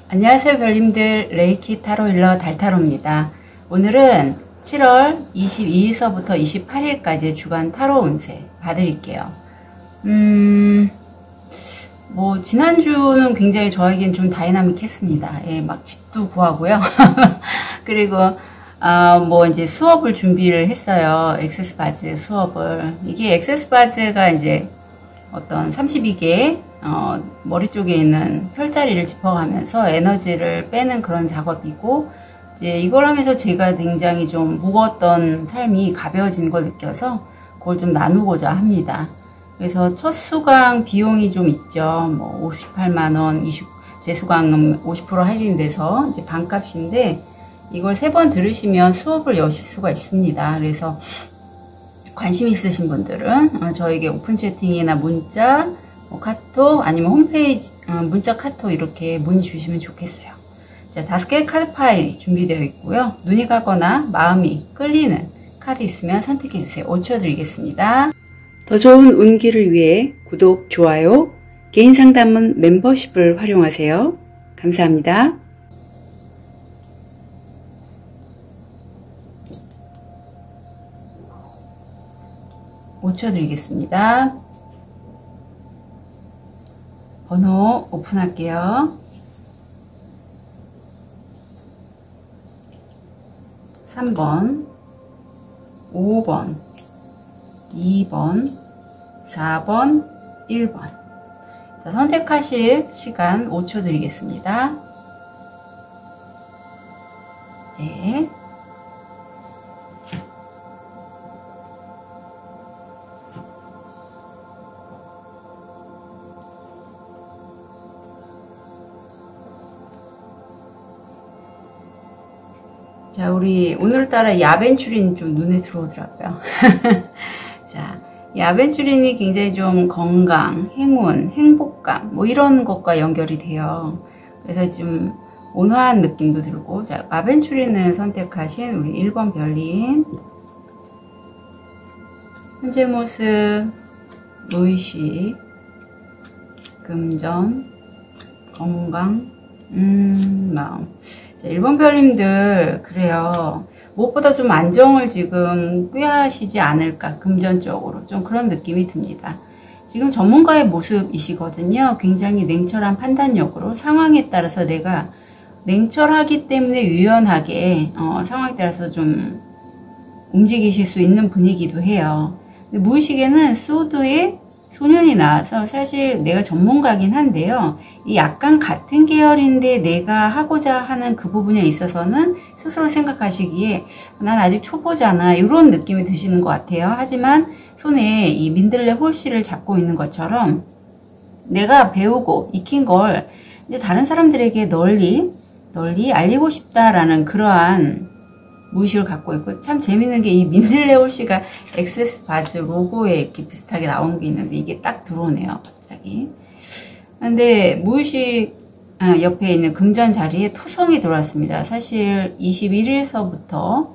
안녕하세요 별님들, 레이키 타로 힐러 달타로입니다. 오늘은 7월 22일서부터 28일까지 주간 타로 운세 봐드릴게요. 지난주는 굉장히 저에겐 좀 다이나믹했습니다. 예, 막 집도 구하고요. 그리고 이제 수업을 준비를 했어요. 액세스 바즈 수업을. 이게 액세스 바즈가 이제 어떤 32개 머리 쪽에 있는 펼자리를 짚어가면서 에너지를 빼는 그런 작업이고, 이제 이걸 하면서 제가 굉장히 좀 무거웠던 삶이 가벼워진 걸 느껴서 그걸 좀 나누고자 합니다. 그래서 첫 수강 비용이 좀 있죠. 58만원, 재수강은 50% 할인돼서 이제 반값인데, 이걸 3번 들으시면 수업을 여실 수가 있습니다. 그래서 관심 있으신 분들은 저에게 오픈 채팅이나 문자, 카톡, 아니면 홈페이지, 문자, 카톡 이렇게 문의 주시면 좋겠어요. 자, 5개의 카드 파일이 준비되어 있고요. 눈이 가거나 마음이 끌리는 카드 있으면 선택해 주세요. 5초 드리겠습니다. 더 좋은 운기를 위해 구독, 좋아요, 개인 상담은 멤버십을 활용하세요. 감사합니다. (5초) 드리겠습니다. 번호 오픈할게요. 3번, 5번, 2번, 4번, 1번. 자, 선택하실 시간 5초 드리겠습니다. 네. 자, 우리 오늘따라 야벤추린이 좀 눈에 들어오더라고요. 자, 야벤추린이 굉장히 좀 건강, 행운, 행복감 이런 것과 연결이 돼요. 그래서 좀 온화한 느낌도 들고, 자, 야벤추린을 선택하신 우리 1번 별님, 현재 모습, 의식, 금전, 건강, 마음. 자, 1번 별님들, 그래요. 무엇보다 좀 안정을 지금 꾀하시지 않을까, 금전적으로. 좀 그런 느낌이 듭니다. 지금 전문가의 모습이시거든요. 굉장히 냉철한 판단력으로 상황에 따라서 내가 냉철하기 때문에 유연하게, 상황에 따라서 좀 움직이실 수 있는 분위기도 해요. 근데 무의식에는 소드의 소년이 나와서 사실 내가 전문가긴 한데요. 이 약간 같은 계열인데 내가 하고자 하는 그 부분에 있어서는 스스로 생각하시기에 난 아직 초보잖아, 이런 느낌이 드시는 것 같아요. 하지만 손에 이 민들레 홀씨를 잡고 있는 것처럼 내가 배우고 익힌 걸 이제 다른 사람들에게 널리 알리고 싶다라는 그러한 무의식을 갖고 있고, 참 재밌는 게 이 민들레 홀씨가 액세스 바즈 로고에 이렇게 비슷하게 나온 게 있는데 이게 딱 들어오네요, 갑자기. 근데 무의식 옆에 있는 금전 자리에 토성이 들어왔습니다. 사실 21일서부터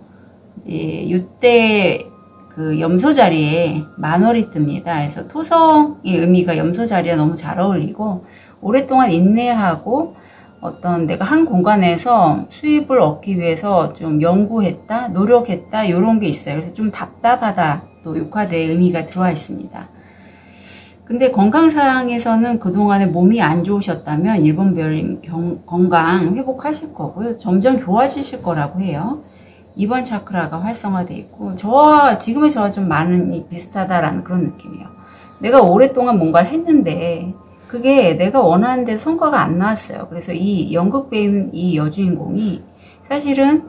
이때 그 염소 자리에 만월이 뜹니다. 그래서 토성의 의미가 염소 자리에 너무 잘 어울리고, 오랫동안 인내하고 어떤 내가 한 공간에서 수입을 얻기 위해서 좀 연구했다, 노력했다, 이런 게 있어요. 그래서 좀 답답하다, 또 6화대의 의미가 들어와 있습니다. 근데 건강상에서는 그동안에 몸이 안 좋으셨다면 1번 별님 건강 회복하실 거고요. 점점 좋아지실 거라고 해요. 2번 차크라가 활성화되어 있고, 지금의 저와 좀 많이 비슷하다라는 그런 느낌이에요. 내가 오랫동안 뭔가를 했는데 그게 내가 원하는 데 성과가 안 나왔어요. 그래서 이 연극 배우인 이 여주인공이 사실은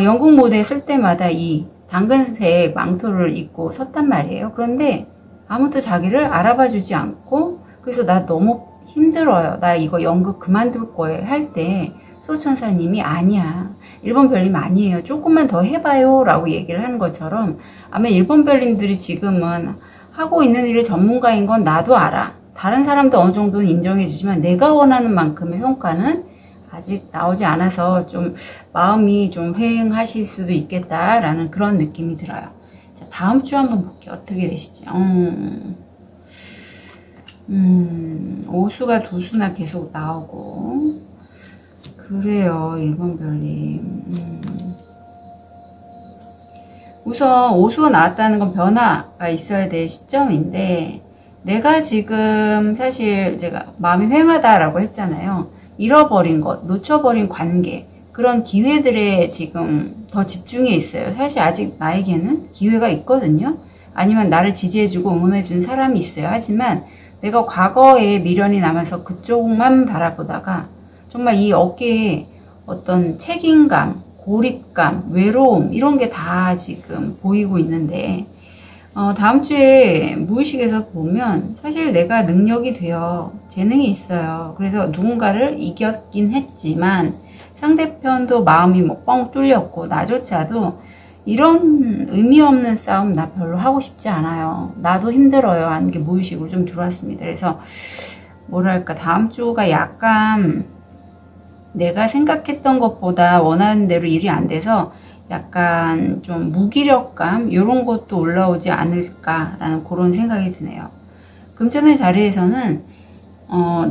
연극 무대에 쓸 때마다 이 당근색 망토를 입고 섰단 말이에요. 그런데 아무도 자기를 알아봐 주지 않고, 그래서 나 너무 힘들어요, 나 이거 연극 그만둘 거예요 할 때 소천사님이 아니야, 1번 별님 아니에요, 조금만 더 해봐요 라고 얘기를 하는 것처럼, 아마 1번 별님들이 지금은 하고 있는 일의 전문가인 건 나도 알아, 다른 사람도 어느 정도는 인정해 주지만 내가 원하는 만큼의 성과는 아직 나오지 않아서 좀 마음이 좀 회행하실 수도 있겠다라는 그런 느낌이 들어요. 자, 다음 주 한번 볼게요. 어떻게 되시지? 오수가 두 수나 계속 나오고, 그래요. 1번 별님. 우선 오수가 나왔다는 건 변화가 있어야 될 시점인데, 내가 지금 사실 제가 마음이 휑하다라고 했잖아요. 잃어버린 것, 놓쳐버린 관계, 그런 기회들에 지금 더 집중해 있어요. 사실 아직 나에게는 기회가 있거든요. 아니면 나를 지지해주고 응원해준 사람이 있어요. 하지만 내가 과거에 미련이 남아서 그쪽만 바라보다가 정말 이 어깨에 어떤 책임감, 고립감, 외로움 이런 게 다 지금 보이고 있는데, 다음 주에 무의식에서 보면 사실 내가 능력이 되어 재능이 있어요. 그래서 누군가를 이겼긴 했지만 상대편도 마음이 뭐 뻥 뚫렸고 나조차도 이런 의미 없는 싸움 나 별로 하고 싶지 않아요. 나도 힘들어요 하는 게 무의식으로 좀 들어왔습니다. 그래서 뭐랄까 다음 주가 약간 내가 생각했던 것보다 원하는 대로 일이 안 돼서 약간 좀 무기력감 이런 것도 올라오지 않을까라는 그런 생각이 드네요. 금전의 자리에서는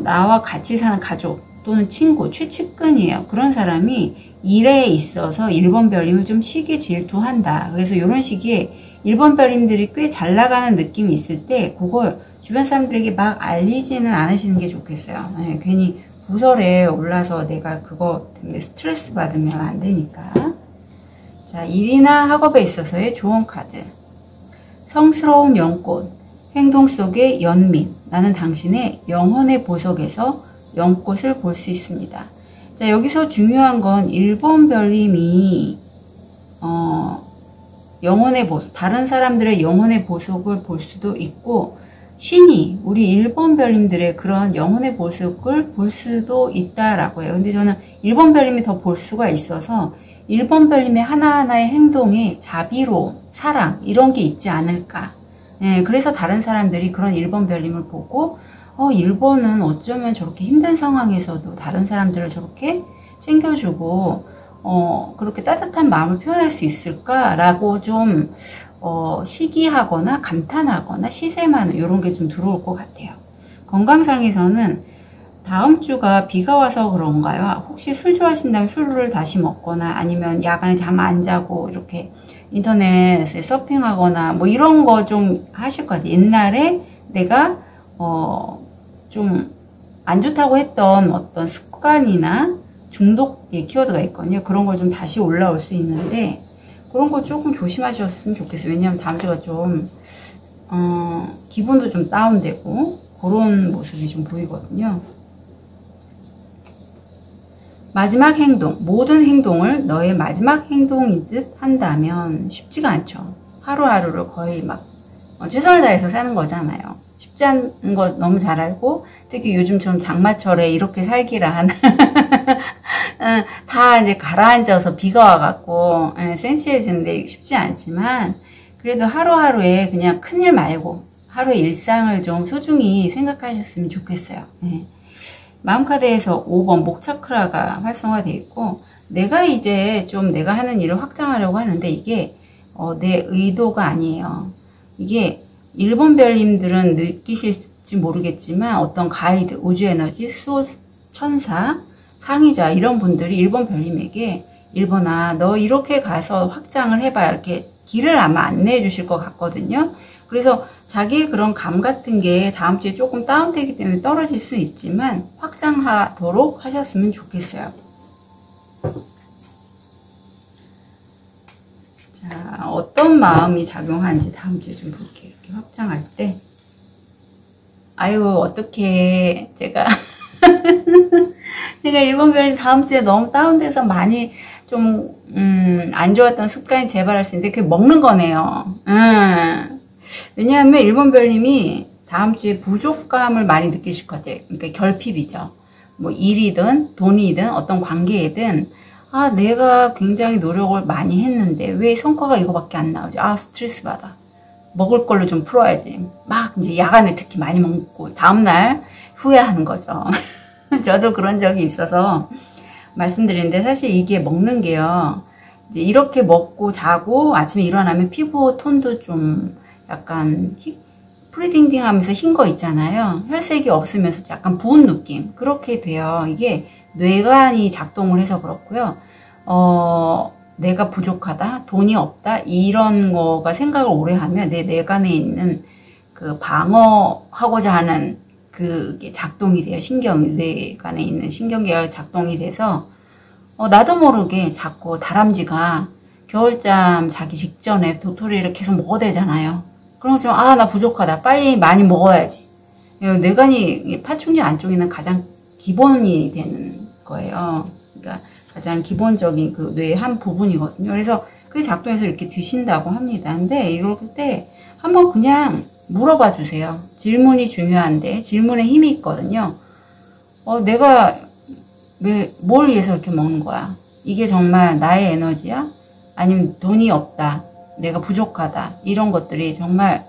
나와 같이 사는 가족 또는 친구, 최측근이에요. 그런 사람이 일에 있어서 1번 별님을 좀 시기 질투한다. 그래서 이런 시기에 1번 별님들이 꽤 잘 나가는 느낌이 있을 때 그걸 주변 사람들에게 막 알리지는 않으시는 게 좋겠어요. 네, 괜히 부설에 올라서 내가 그거 때문에 스트레스 받으면 안 되니까. 자, 일이나 학업에 있어서의 조언 카드. 성스러운 연꽃, 행동 속의 연민. 나는 당신의 영혼의 보석에서 연꽃을 볼 수 있습니다. 자, 여기서 중요한 건 1번 별님이 영혼의 보석, 다른 사람들의 영혼의 보석을 볼 수도 있고, 신이 우리 1번 별님들의 그런 영혼의 보석을 볼 수도 있다라고 해요. 근데 저는 1번 별님이 더 볼 수가 있어서 1번 별님의 하나하나의 행동에 자비로움, 사랑 이런 게 있지 않을까. 예, 그래서 다른 사람들이 그런 1번 별님을 보고 1번은 어쩌면 저렇게 힘든 상황에서도 다른 사람들을 저렇게 챙겨주고 그렇게 따뜻한 마음을 표현할 수 있을까라고 좀 시기하거나 감탄하거나 시샘하는 이런 게 좀 들어올 것 같아요. 건강상에서는 다음 주가 비가 와서 그런가요? 혹시 술 좋아하신다면 술을 다시 먹거나 아니면 야간에 잠 안 자고 이렇게 인터넷에 서핑하거나 뭐 이런 거 좀 하실 것 같아요. 옛날에 내가 좀 안 좋다고 했던 어떤 습관이나 중독의 키워드가 있거든요. 그런 걸 좀 다시 올라올 수 있는데 그런 거 조금 조심하셨으면 좋겠어요. 왜냐하면 다음 주가 좀 기분도 좀 다운되고 그런 모습이 좀 보이거든요. 마지막 행동, 모든 행동을 너의 마지막 행동인 듯 한다면 쉽지가 않죠. 하루하루를 거의 막 최선을 다해서 사는 거잖아요. 쉽지 않은 거 너무 잘 알고, 특히 요즘처럼 장마철에 이렇게 살기란 다 이제 가라앉아서 비가 와갖고 센치해지는데 쉽지 않지만, 그래도 하루하루에 그냥 큰일 말고 하루의 일상을 좀 소중히 생각하셨으면 좋겠어요. 마음카드에서 5번 목차크라가 활성화되어 있고, 내가 이제 좀 내가 하는 일을 확장하려고 하는데 이게 내 의도가 아니에요. 이게 1번 별님들은 느끼실지 모르겠지만 어떤 가이드, 우주에너지, 수호 천사, 상의자 이런 분들이 1번 별님에게 1번아 너 이렇게 가서 확장을 해봐 이렇게 길을 아마 안내해 주실 것 같거든요. 그래서 자기의 그런 감 같은 게 다음 주에 조금 다운되기 때문에 떨어질 수 있지만 확장하도록 하셨으면 좋겠어요. 자, 어떤 마음이 작용하는지 다음 주에 좀 볼게요. 이렇게 확장할 때. 아유, 어떻게 제가 1번 별님 다음 주에 너무 다운돼서 많이 좀 안 좋았던 습관이 재발할 수 있는데 그게 먹는 거네요. 왜냐하면 1번 별님이 다음 주에 부족감을 많이 느끼실 것 같아요. 그러니까 결핍이죠. 뭐 일이든 돈이든 어떤 관계이든 내가 굉장히 노력을 많이 했는데 왜 성과가 이거밖에 안 나오지? 스트레스 받아. 먹을 걸로 좀 풀어야지. 막 이제 야간에 특히 많이 먹고 다음날 후회하는 거죠. 저도 그런 적이 있어서 말씀드리는데 사실 이게 먹는 게요. 이제 이렇게 먹고 자고 아침에 일어나면 피부 톤도 좀 약간 프리딩딩 하면서 흰 거 있잖아요. 혈색이 없으면서 약간 부은 느낌. 그렇게 돼요. 이게 뇌관이 작동을 해서 그렇고요. 내가 부족하다, 돈이 없다, 이런 거가 생각을 오래 하면 내 뇌관에 있는 그 방어하고자 하는 그게 작동이 돼요. 뇌관에 있는 신경계가 작동이 돼서 나도 모르게 자꾸 다람쥐가 겨울잠 자기 직전에 도토리를 계속 먹어대잖아요. 그런 것처럼 나 부족하다, 빨리 많이 먹어야지. 뇌관이 파충류 안쪽에는 가장 기본이 되는 거예요. 그러니까 가장 기본적인 그 뇌의 한 부분이거든요. 그래서 그게 작동해서 이렇게 드신다고 합니다. 근데 이럴 때 한번 그냥 물어봐 주세요. 질문이 중요한데 질문에 힘이 있거든요. 내가 뭘 위해서 이렇게 먹는 거야? 이게 정말 나의 에너지야? 아니면 돈이 없다, 내가 부족하다, 이런 것들이 정말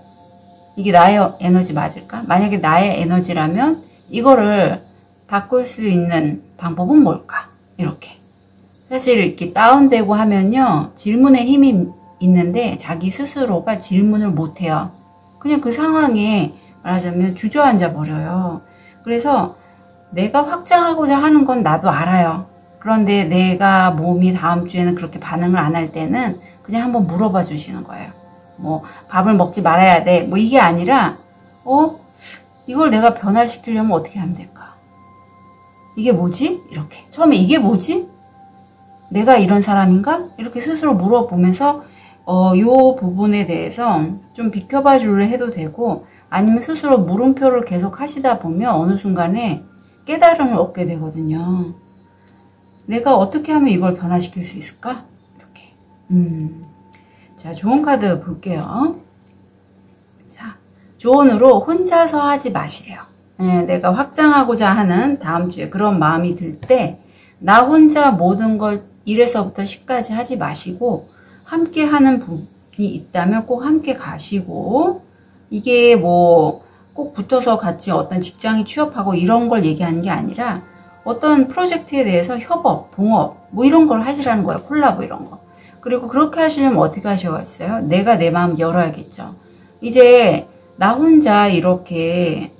이게 나의 에너지 맞을까? 만약에 나의 에너지라면 이거를 바꿀 수 있는 방법은 뭘까? 이렇게. 사실 이렇게 다운되고 하면요, 질문에 힘이 있는데 자기 스스로가 질문을 못해요. 그냥 그 상황에 말하자면 주저앉아 버려요. 그래서 내가 확장하고자 하는 건 나도 알아요. 그런데 내가 몸이 다음 주에는 그렇게 반응을 안 할 때는 그냥 한번 물어봐 주시는 거예요. 뭐 밥을 먹지 말아야 돼, 뭐 이게 아니라 이걸 내가 변화시키려면 어떻게 하면 될까? 이게 뭐지? 이렇게 처음에 이게 뭐지? 내가 이런 사람인가? 이렇게 스스로 물어보면서 요 부분에 대해서 좀 비켜봐 줄래 해도 되고, 아니면 스스로 물음표를 계속 하시다 보면 어느 순간에 깨달음을 얻게 되거든요. 내가 어떻게 하면 이걸 변화시킬 수 있을까? 이렇게. 자, 조언 카드 볼게요. 자, 조언으로 혼자서 하지 마시래요. 내가 확장하고자 하는 다음 주에 그런 마음이 들 때 나 혼자 모든 걸 1에서부터 10까지 하지 마시고, 함께 하는 부분이 있다면 꼭 함께 가시고, 이게 뭐 꼭 붙어서 같이 어떤 직장에 취업하고 이런 걸 얘기하는 게 아니라 어떤 프로젝트에 대해서 협업, 동업 뭐 이런 걸 하시라는 거예요. 콜라보 이런 거. 그리고 그렇게 하시려면 어떻게 하셔야겠어요? 내가 내 마음 열어야겠죠. 이제 나 혼자 이렇게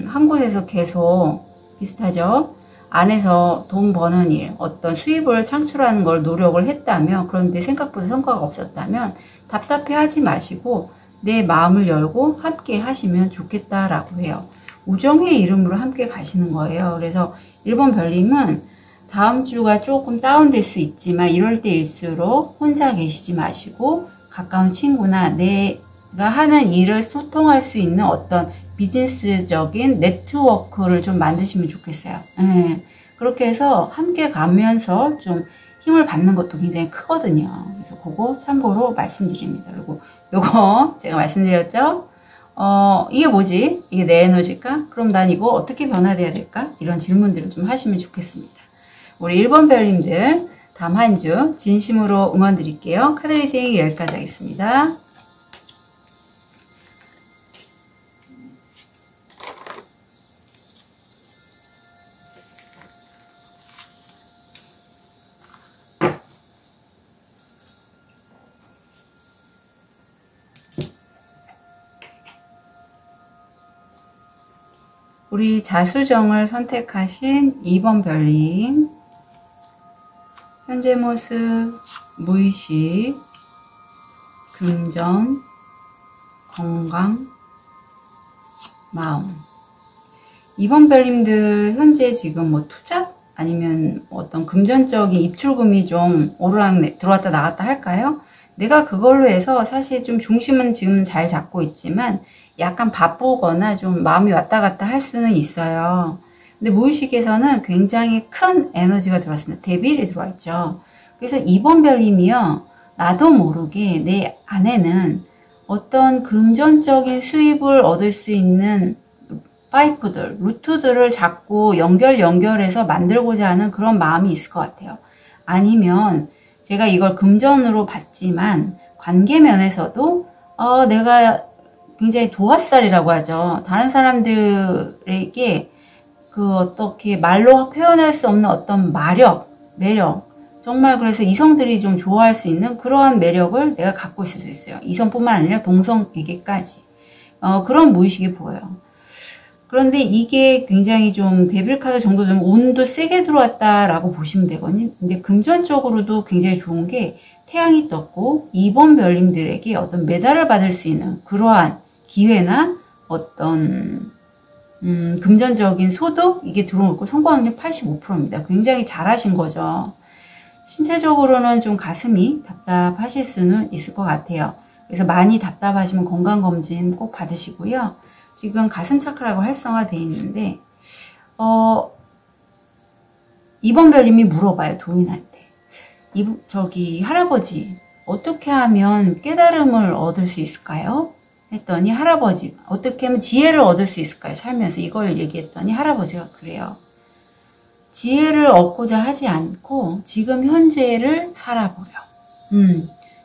한 곳에서 계속 비슷하죠? 안에서 돈 버는 일, 어떤 수입을 창출하는 걸 노력을 했다면, 그런데 생각보다 성과가 없었다면 답답해 하지 마시고 내 마음을 열고 함께 하시면 좋겠다라고 해요. 우정의 이름으로 함께 가시는 거예요. 그래서 1번 별님은 다음 주가 조금 다운될 수 있지만 이럴 때일수록 혼자 계시지 마시고 가까운 친구나 내가 하는 일을 소통할 수 있는 어떤 비즈니스적인 네트워크를 좀 만드시면 좋겠어요. 그렇게 해서 함께 가면서 좀 힘을 받는 것도 굉장히 크거든요. 그래서 그거 참고로 말씀드립니다. 그리고 요거 제가 말씀드렸죠? 이게 뭐지? 이게 내 에너지일까? 그럼 난 이거 어떻게 변화돼야 될까? 이런 질문들을 좀 하시면 좋겠습니다. 우리 1번 별님들 다음 한 주 진심으로 응원 드릴게요. 카드 리딩 여기까지 하겠습니다. 우리 자수정을 선택하신 2번 별님, 현재 모습, 무의식, 금전, 건강, 마음. 2번 별님들 현재 지금 뭐 투자? 아니면 어떤 금전적인 입출금이 좀 오르락 들어왔다 나갔다 할까요? 내가 그걸로 해서 사실 좀 중심은 지금 잘 잡고 있지만 약간 바쁘거나 좀 마음이 왔다 갔다 할 수는 있어요. 근데 무의식에서는 굉장히 큰 에너지가 들어왔습니다. 데빌이 들어와 있죠. 그래서 2번 별님이요, 나도 모르게 내 안에는 어떤 금전적인 수입을 얻을 수 있는 파이프들, 루트들을 자꾸 연결해서 만들고자 하는 그런 마음이 있을 것 같아요. 아니면 제가 이걸 금전으로 봤지만 관계 면에서도 내가 굉장히 도화살이라고 하죠. 다른 사람들에게 그 어떻게 말로 표현할 수 없는 어떤 매력, 정말 그래서 이성들이 좀 좋아할 수 있는 그러한 매력을 내가 갖고 있을 수 있어요. 이성뿐만 아니라 동성에게까지. 그런 무의식이 보여요. 그런데 이게 굉장히 좀 데빌 카드 정도 되면 운도 세게 들어왔다라고 보시면 되거든요. 근데 금전적으로도 굉장히 좋은 게 태양이 떴고 2번 별님들에게 어떤 메달을 받을 수 있는 그러한 기회나 어떤 금전적인 소득 이게 들어오고 성공 확률 85%입니다. 굉장히 잘하신 거죠. 신체적으로는 좀 가슴이 답답하실 수는 있을 것 같아요. 그래서 많이 답답하시면 건강검진 꼭 받으시고요. 지금 가슴 차크라고 활성화되어 있는데 2번 별님이 물어봐요. 도인한테. 저기 할아버지 어떻게 하면 깨달음을 얻을 수 있을까요? 했더니 할아버지 어떻게 하면 지혜를 얻을 수 있을까요? 살면서 이걸 얘기했더니 할아버지가 그래요. 지혜를 얻고자 하지 않고 지금 현재를 살아보려.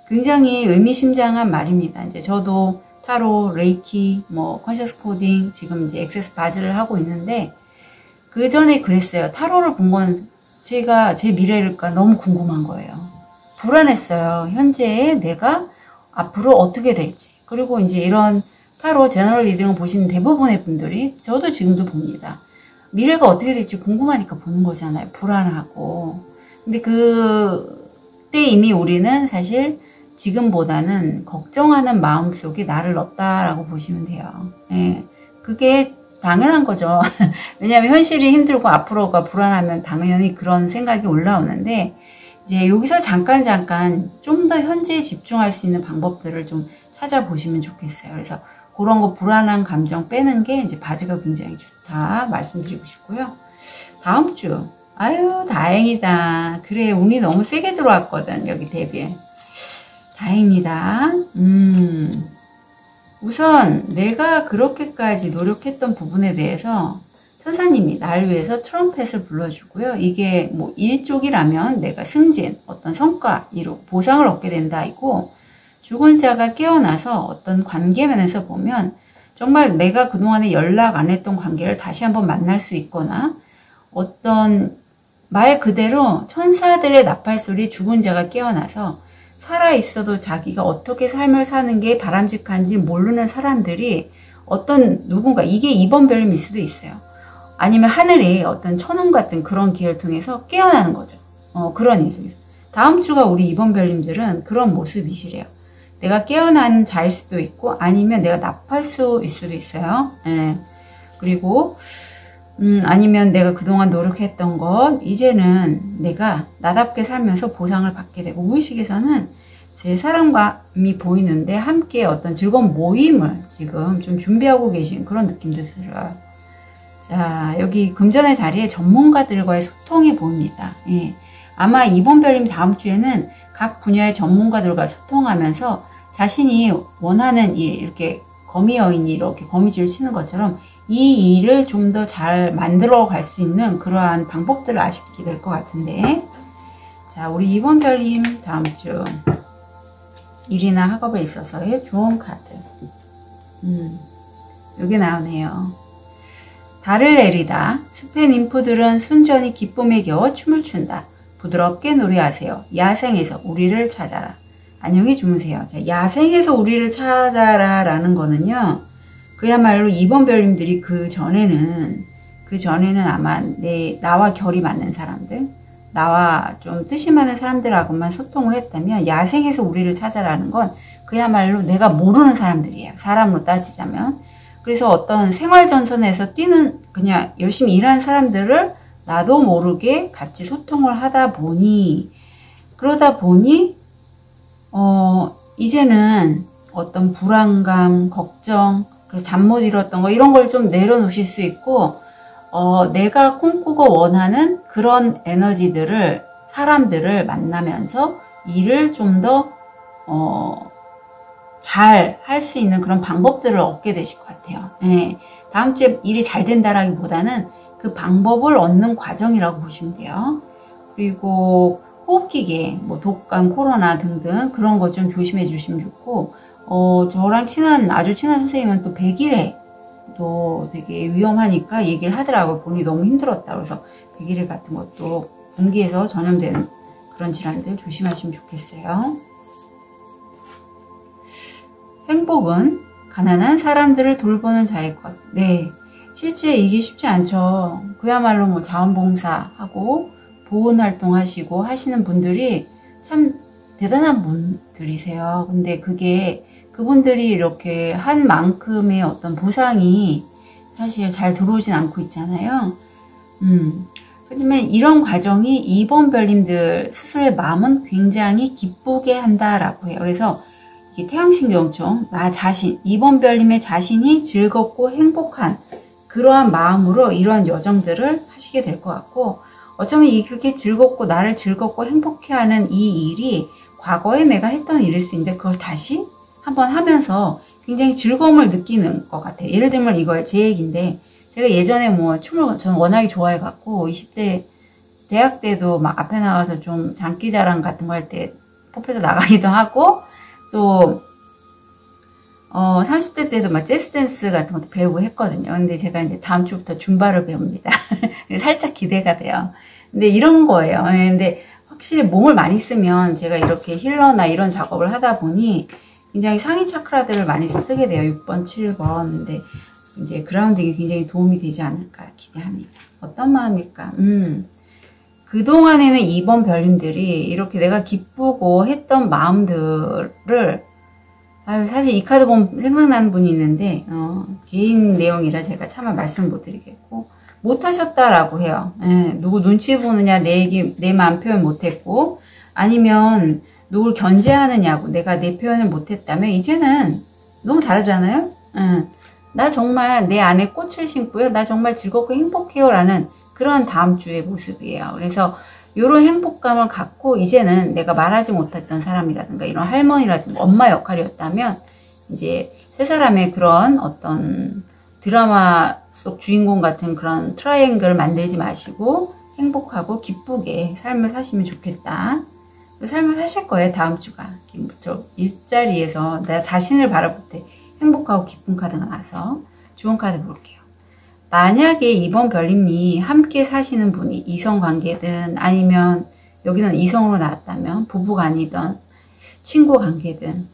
굉장히 의미심장한 말입니다. 이제 저도 타로, 레이키, 컨셔스 코딩, 지금 이제 액세스 바즈를 하고 있는데, 그 전에 그랬어요. 타로를 본 건 제가 제 미래일까 너무 궁금한 거예요. 불안했어요. 현재의 내가 앞으로 어떻게 될지. 그리고 이제 이런 타로 제너럴 리딩을 보시는 대부분의 분들이, 저도 지금도 봅니다. 미래가 어떻게 될지 궁금하니까 보는 거잖아요. 불안하고. 근데 그때 이미 우리는 사실 지금보다는 걱정하는 마음속에 나를 넣었다라고 보시면 돼요. 예, 그게 당연한 거죠. 왜냐하면 현실이 힘들고 앞으로가 불안하면 당연히 그런 생각이 올라오는데, 이제 여기서 잠깐 좀 더 현재에 집중할 수 있는 방법들을 좀 찾아보시면 좋겠어요. 그래서 그런 거 불안한 감정 빼는 게 이제 바지가 굉장히 좋다 말씀드리고 싶고요. 다음 주, 아유 다행이다. 그래, 운이 너무 세게 들어왔거든. 여기 데빌. 다행이다. 우선 내가 그렇게까지 노력했던 부분에 대해서 천사님이 날 위해서 트럼펫을 불러주고요. 이게 뭐 일쪽이라면 내가 승진, 어떤 성과, 이루 보상을 얻게 된다 이고, 죽은 자가 깨어나서 어떤 관계면에서 보면 정말 내가 그동안에 연락 안 했던 관계를 다시 한번 만날 수 있거나, 어떤 말 그대로 천사들의 나팔소리, 죽은 자가 깨어나서 살아있어도 자기가 어떻게 삶을 사는 게 바람직한지 모르는 사람들이 어떤 누군가, 이게 2번 별님일 수도 있어요. 아니면 하늘에 어떤 천운 같은 그런 기회를 통해서 깨어나는 거죠. 그런 일이 있어요. 다음 주가 우리 2번 별님들은 그런 모습이시래요. 내가 깨어난 자일 수도 있고, 아니면 내가 나팔수일 수도 있어요. 예. 그리고 아니면 내가 그동안 노력했던 것 이제는 내가 나답게 살면서 보상을 받게 되고, 무의식에서는 제 사랑감이 보이는데 함께 어떤 즐거운 모임을 지금 좀 준비하고 계신 그런 느낌도 들어요. 자, 여기 금전의 자리에 전문가들과의 소통이 보입니다. 예. 아마 2번 별님 다음 주에는 각 분야의 전문가들과 소통하면서 자신이 원하는 일, 이렇게 거미 여인이 이렇게 거미줄을 치는 것처럼 이 일을 좀 더 잘 만들어 갈 수 있는 그러한 방법들을 아시게 될 것 같은데, 자, 우리 2번 별님 다음 주 일이나 학업에 있어서의 좋은 카드. 요게 나오네요. 달을 내리다. 숲의 ним프들은 순전히 기쁨에 겨워 춤을 춘다. 부드럽게 노래하세요. 야생에서 우리를 찾아라. 안녕히 주무세요. 자, 야생에서 우리를 찾아라 라는 거는요, 그야말로 2번 별님들이 그 전에는 아마 나와 결이 맞는 사람들, 나와 좀 뜻이 맞는 사람들하고만 소통을 했다면, 야생에서 우리를 찾아라는 건 그야말로 내가 모르는 사람들이에요. 사람으로 따지자면. 그래서 어떤 생활전선에서 뛰는, 그냥 열심히 일하는 사람들을 나도 모르게 같이 소통을 하다 보니, 이제는 어떤 불안감, 걱정, 그리고 잠 못 이뤘던 거, 이런 걸 좀 내려놓으실 수 있고, 내가 꿈꾸고 원하는 그런 에너지들을, 사람들을 만나면서 일을 좀 더, 잘 할 수 있는 그런 방법들을 얻게 되실 것 같아요. 예. 다음 주에 일이 잘 된다라기보다는 그 방법을 얻는 과정이라고 보시면 돼요. 그리고 호흡기계, 뭐 독감, 코로나 등등 그런 거 좀 조심해 주시면 좋고, 저랑 아주 친한 선생님은 또 100일에 또 되게 위험하니까 얘기를 하더라고요. 본인이 너무 힘들었다. 그래서 100일 같은 것도 공기에서 전염되는 그런 질환들 조심하시면 좋겠어요. 행복은 가난한 사람들을 돌보는 자의 것. 네. 실제 이게 쉽지 않죠. 그야말로 뭐 자원봉사하고 보훈활동 하시고 하시는 분들이 참 대단한 분들이세요. 근데 그게 그분들이 이렇게 한 만큼의 어떤 보상이 사실 잘 들어오진 않고 있잖아요. 하지만 이런 과정이 이번별님들 스스로의 마음은 굉장히 기쁘게 한다라고 해요. 그래서 이게 태양신경총, 나 자신, 이번별님의 자신이 즐겁고 행복한 그러한 마음으로 이러한 여정들을 하시게 될 것 같고, 어쩌면 이렇게 즐겁고 나를 즐겁고 행복해하는 이 일이 과거에 내가 했던 일일 수 있는데 그걸 다시 한번 하면서 굉장히 즐거움을 느끼는 것 같아요. 예를 들면 이거예요. 제 얘기인데, 제가 예전에 뭐 춤을 저는 워낙에 좋아해갖고 20대 대학 때도 막 앞에 나가서 좀 장기자랑 같은 거 할 때 뽑혀서 나가기도 하고, 또 30대 때도 막 재즈 댄스 같은 것도 배우고 했거든요. 근데 제가 이제 다음 주부터 줌바를 배웁니다. 살짝 기대가 돼요. 근데 이런 거예요. 근데 확실히 몸을 많이 쓰면 제가 이렇게 힐러나 이런 작업을 하다 보니 굉장히 상위 차크라들을 많이 쓰게 돼요. 6번, 7번. 근데 이제 그라운딩이 굉장히 도움이 되지 않을까 기대합니다. 어떤 마음일까? 그동안에는 2번 별님들이 이렇게 내가 기쁘고 했던 마음들을, 사실 이 카드 보면 생각나는 분이 있는데, 개인 내용이라 제가 차마 말씀 못 드리겠고, 못 하셨다라고 해요. 누구 눈치 보느냐, 내 마음 표현 못 했고, 아니면 누굴 견제하느냐고 내가 내 표현을 못 했다면, 이제는 너무 다르잖아요? 나 정말 내 안에 꽃을 심고요. 나 정말 즐겁고 행복해요. 라는 그런 다음 주의 모습이에요. 그래서 이런 행복감을 갖고 이제는 내가 말하지 못했던 사람이라든가 이런 할머니라든가 엄마 역할이었다면 이제 세 사람의 그런 어떤 드라마 속 주인공 같은 그런 트라이앵글을 만들지 마시고 행복하고 기쁘게 삶을 사시면 좋겠다. 삶을 사실 거예요. 다음 주가. 저 일자리에서 내 자신을 바라볼 때 행복하고 기쁜 카드가 나와서 좋은 카드 볼게요. 만약에 이번 별님이 함께 사시는 분이 이성관계든 아니면 여기는 이성으로 나왔다면 부부간이든 친구관계든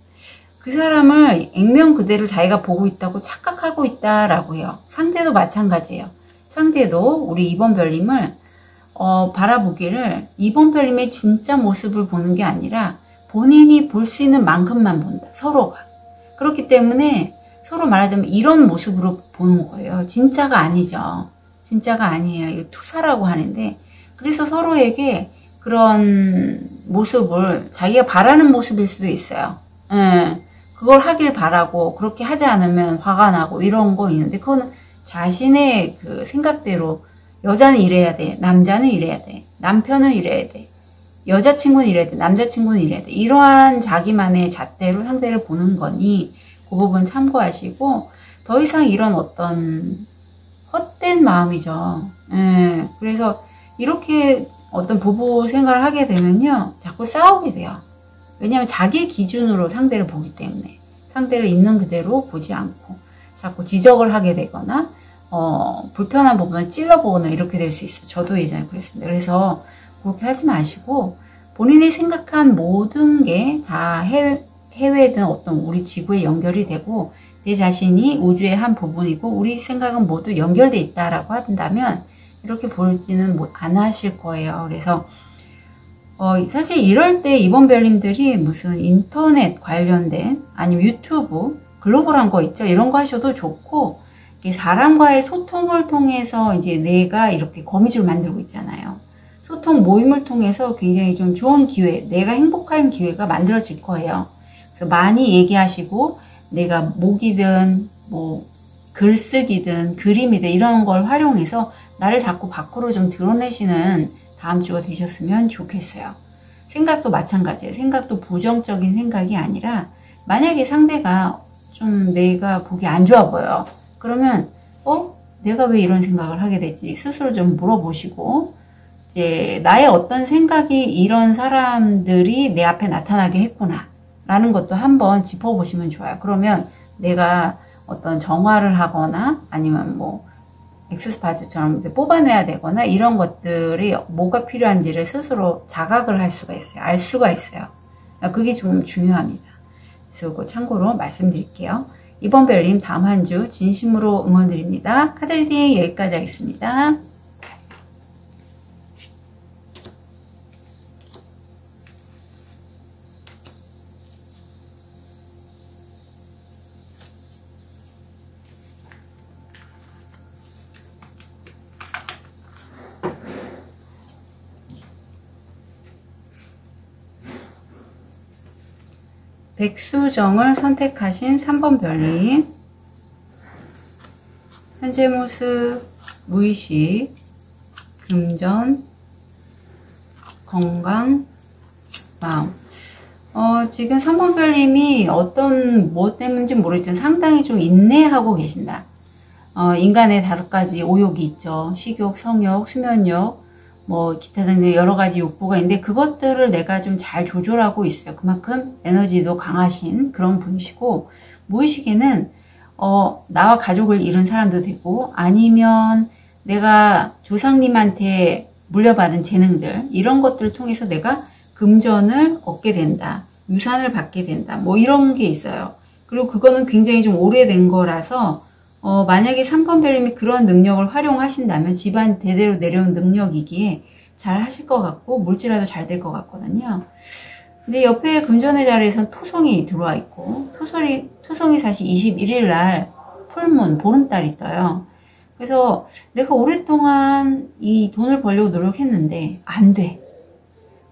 그 사람을 액면 그대로 자기가 보고 있다고 착각하고 있다라고 해요. 상대도 마찬가지예요. 상대도 우리 이번 별님을 바라보기를 이번 별님의 진짜 모습을 보는 게 아니라 본인이 볼 수 있는 만큼만 본다. 서로가. 그렇기 때문에 서로 말하자면 이런 모습으로 보는 거예요. 진짜가 아니죠. 진짜가 아니에요. 이거 투사라고 하는데, 그래서 서로에게 그런 모습을 자기가 바라는 모습일 수도 있어요. 그걸 하길 바라고 그렇게 하지 않으면 화가 나고 이런 거 있는데, 그거는 자신의 그 생각대로 여자는 이래야 돼, 남자는 이래야 돼, 남편은 이래야 돼, 여자친구는 이래야 돼, 남자친구는 이래야 돼, 이러한 자기만의 잣대로 상대를 보는 거니 그 부분 참고하시고, 더 이상 이런 어떤 헛된 마음이죠. 그래서 이렇게 어떤 부부 생활을 하게 되면요, 자꾸 싸우게 돼요. 왜냐하면 자기 기준으로 상대를 보기 때문에 상대를 있는 그대로 보지 않고 자꾸 지적을 하게 되거나 불편한 부분을 찔러보거나 이렇게 될 수 있어요. 저도 예전에 그랬습니다. 그래서 그렇게 하지 마시고 본인이 생각한 모든 게 다 해외든 어떤 우리 지구에 연결이 되고 내 자신이 우주의 한 부분이고 우리 생각은 모두 연결돼 있다라고 한다면 이렇게 보지는 안 하실 거예요. 그래서 사실 이럴 때 이번 별님들이 무슨 인터넷 관련된 아니면 유튜브 글로벌한 거 있죠. 이런 거 하셔도 좋고, 사람과의 소통을 통해서 이제 내가 이렇게 거미줄 만들고 있잖아요. 소통 모임을 통해서 굉장히 좀 좋은 기회, 내가 행복한 기회가 만들어질 거예요. 그래서 많이 얘기하시고 내가 목이든 뭐 글쓰기든 그림이든 이런 걸 활용해서 나를 자꾸 밖으로 좀 드러내시는 다음 주가 되셨으면 좋겠어요. 생각도 마찬가지예요. 생각도 부정적인 생각이 아니라 만약에 상대가 좀 내가 보기 안 좋아 보여. 그러면 내가 왜 이런 생각을 하게 됐지? 스스로 좀 물어보시고 이제 나의 어떤 생각이 이런 사람들이 내 앞에 나타나게 했구나 라는 것도 한번 짚어보시면 좋아요. 그러면 내가 어떤 정화를 하거나 아니면 뭐 엑스파즈처럼 뽑아내야 되거나 이런 것들이 뭐가 필요한지를 스스로 자각을 할 수가 있어요. 알 수가 있어요. 그게 좀 중요합니다. 그래서 참고로 말씀드릴게요. 이번 별님 다음 한 주 진심으로 응원드립니다. 카드 리딩 여기까지 하겠습니다. 백수정을 선택하신 3번 별님, 현재 모습, 무의식, 금전, 건강, 마음. 지금 3번 별님이 어떤 뭐 때문인지 모르겠지만 상당히 좀 인내하고 계신다. 인간의 5가지 오욕이 있죠. 식욕, 성욕, 수면욕, 뭐 기타 등등 여러 가지 욕구가 있는데 그것들을 내가 좀 잘 조절하고 있어요. 그만큼 에너지도 강하신 그런 분이시고, 무의식에는 나와 가족을 잃은 사람도 되고, 아니면 내가 조상님한테 물려받은 재능들, 이런 것들을 통해서 내가 금전을 얻게 된다, 유산을 받게 된다, 뭐 이런 게 있어요. 그리고 그거는 굉장히 좀 오래된 거라서 만약에 3번 별님이 그런 능력을 활용하신다면 집안 대대로 내려온 능력이기에 잘 하실 것 같고 물질화도 잘 될 것 같거든요. 근데 옆에 금전의 자리에선 토성이 들어와 있고, 토성이 사실 21일 날 풀문, 보름달이 떠요. 그래서 내가 오랫동안 이 돈을 벌려고 노력했는데 안 돼.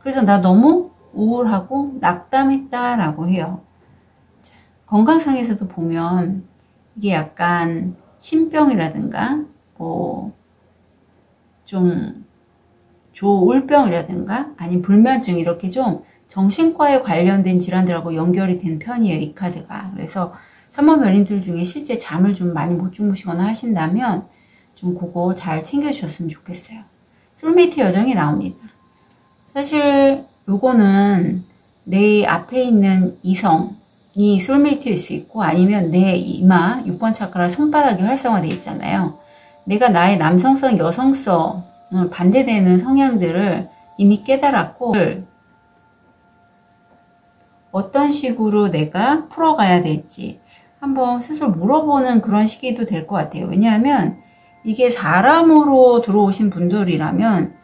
그래서 나 너무 우울하고 낙담했다라고 해요. 건강상에서도 보면 이게 약간 신병이라든가 뭐 좀 조울병이라든가 아니면 불면증, 이렇게 좀 정신과에 관련된 질환들하고 연결이 된 편이에요, 이 카드가. 그래서 3번 별님들 중에 실제 잠을 좀 많이 못 주무시거나 하신다면 좀 그거 잘 챙겨주셨으면 좋겠어요. 솔메이트 여정이 나옵니다. 사실 요거는 내 앞에 있는 이성이 솔메이트일 수 있고, 아니면 내 이마 6번 차크라 손바닥이 활성화되어 있잖아요. 내가 나의 남성성, 여성성을 반대되는 성향들을 이미 깨달았고 어떤 식으로 내가 풀어가야 될지 한번 스스로 물어보는 그런 시기도 될 것 같아요. 왜냐하면 이게 사람으로 들어오신 분들이라면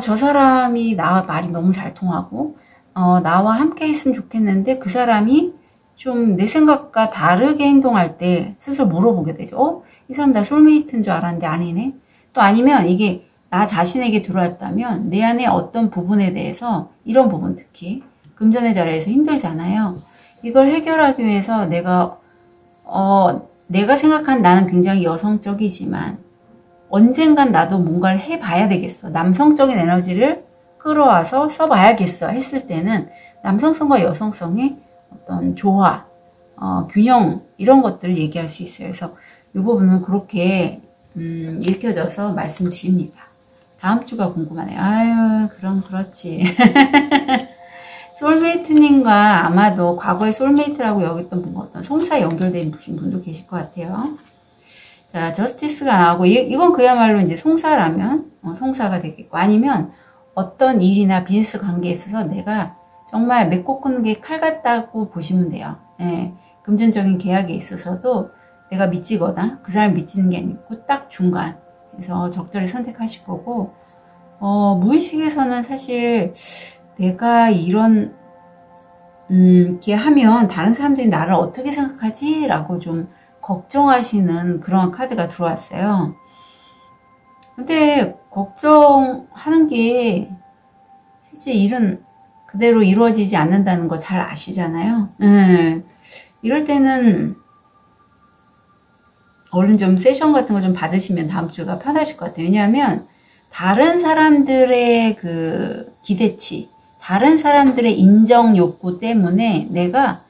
저 사람이 나와 말이 너무 잘 통하고 나와 함께 했으면 좋겠는데 그 사람이 좀 내 생각과 다르게 행동할 때 스스로 물어보게 되죠. 이 사람 나 솔메이트인 줄 알았는데 아니네. 또 아니면 이게 나 자신에게 들어왔다면 내 안에 어떤 부분에 대해서, 이런 부분 특히 금전의 자리에서 힘들잖아요. 이걸 해결하기 위해서 내가 생각한 나는 굉장히 여성적이지만 언젠간 나도 뭔가를 해봐야 되겠어. 남성적인 에너지를 끌어와서 써봐야겠어 했을 때는 남성성과 여성성의 어떤 조화, 균형, 이런 것들을 얘기할 수 있어요. 그래서 이 부분은 그렇게 읽혀져서 말씀드립니다. 다음 주가 궁금하네요. 아유, 그럼 그렇지. 솔메이트님과 아마도 과거에 솔메이트라고 여겼던 분, 어떤 송사 연결된 분도 계실 것 같아요. 자, 저스티스가 나오고, 이건 그야말로 이제 송사라면 송사가 되겠고, 아니면 어떤 일이나 비즈니스 관계에 있어서 내가 정말 맺고 끊는 게 칼 같다고 보시면 돼요. 예, 금전적인 계약에 있어서도 내가 미치거나 그 사람이 미치는 게 아니고 딱 중간. 그래서 적절히 선택하실 거고, 무의식에서는 사실 내가 이런 이렇게 하면 다른 사람들이 나를 어떻게 생각하지? 라고 좀 걱정하시는 그런 카드가 들어왔어요. 근데 걱정하는 게 실제 일은 그대로 이루어지지 않는다는 거 잘 아시잖아요. 이럴 때는 얼른 좀 세션 같은 거 좀 받으시면 다음 주가 편하실 것 같아요. 왜냐하면 다른 사람들의 그 기대치, 다른 사람들의 인정 욕구 때문에 내가